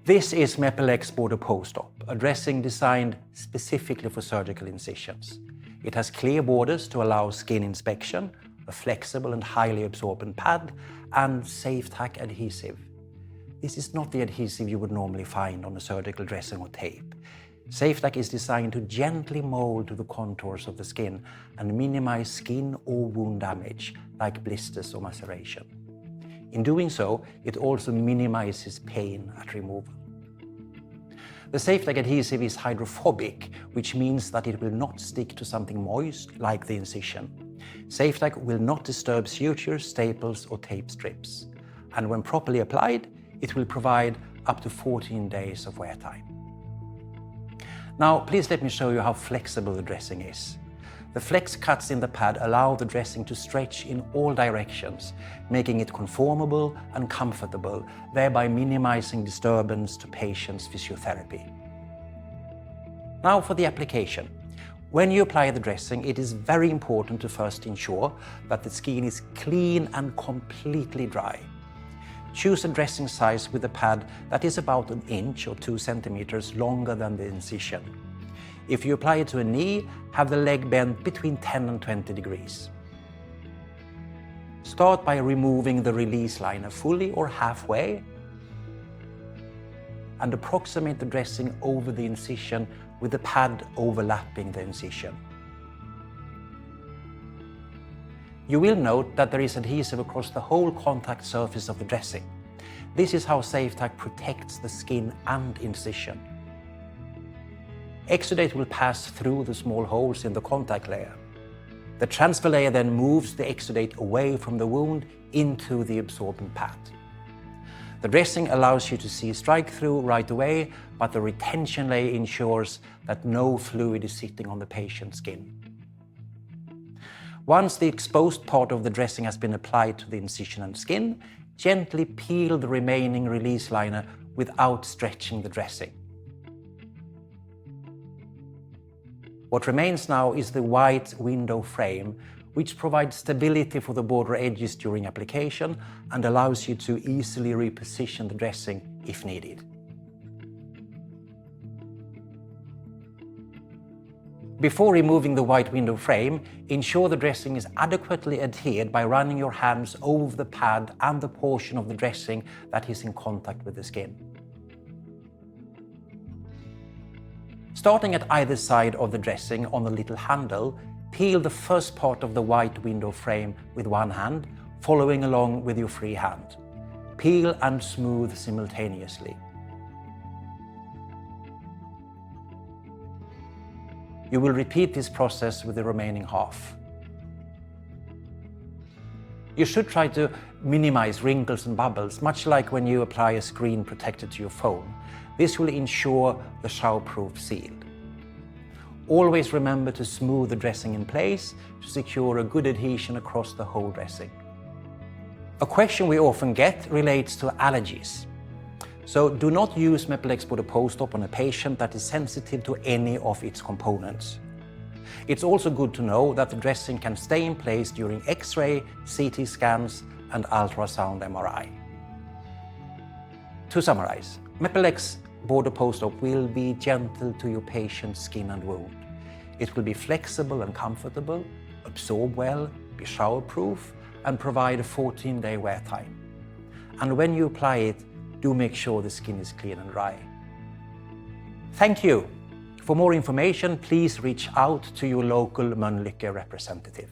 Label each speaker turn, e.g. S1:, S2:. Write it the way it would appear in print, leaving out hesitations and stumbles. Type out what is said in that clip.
S1: This is Mepilex Border Post-Op, a dressing designed specifically for surgical incisions. It has clear borders to allow skin inspection, a flexible and highly absorbent pad, and safe-tack adhesive. This is not the adhesive you would normally find on a surgical dressing or tape. Safe-tack is designed to gently mold to the contours of the skin and minimize skin or wound damage, like blisters or maceration. In doing so, it also minimizes pain at removal. The safe-tack adhesive is hydrophobic, which means that it will not stick to something moist like the incision. Safe-tack will not disturb sutures, staples or tape strips. And when properly applied, it will provide up to 14 days of wear time. Now, please let me show you how flexible the dressing is. The flex cuts in the pad allow the dressing to stretch in all directions, making it conformable and comfortable, thereby minimizing disturbance to patients' physiotherapy. Now for the application. When you apply the dressing, it is very important to first ensure that the skin is clean and completely dry. Choose a dressing size with a pad that is about 1 inch or 2 centimeters longer than the incision. If you apply it to a knee, have the leg bent between 10 and 20 degrees. Start by removing the release liner fully or halfway and approximate the dressing over the incision with the pad overlapping the incision. You will note that there is adhesive across the whole contact surface of the dressing. This is how safe-tack protects the skin and incision. Exudate will pass through the small holes in the contact layer. The transfer layer then moves the exudate away from the wound into the absorbent pad. The dressing allows you to see strike-through right away, but the retention layer ensures that no fluid is sitting on the patient's skin. Once the exposed part of the dressing has been applied to the incision and skin, gently peel the remaining release liner without stretching the dressing. What remains now is the white window frame, which provides stability for the border edges during application and allows you to easily reposition the dressing if needed. Before removing the white window frame, ensure the dressing is adequately adhered by running your hands over the pad and the portion of the dressing that is in contact with the skin. Starting at either side of the dressing on the little handle, peel the first part of the white window frame with one hand, following along with your free hand. Peel and smooth simultaneously. You will repeat this process with the remaining half. You should try to minimize wrinkles and bubbles, much like when you apply a screen protector to your phone. This will ensure the shower-proof seal. Always remember to smooth the dressing in place to secure a good adhesion across the whole dressing. A question we often get relates to allergies. So do not use Mepilex Border Post-Op on a patient that is sensitive to any of its components. It's also good to know that the dressing can stay in place during X-ray, CT scans and ultrasound MRI. To summarize, Mepilex Border Post-Op will be gentle to your patient's skin and wound. It will be flexible and comfortable, absorb well, be shower-proof and provide a 14-day wear time. And when you apply it, do make sure the skin is clean and dry. Thank you. For more information, please reach out to your local Mölnlycke representative.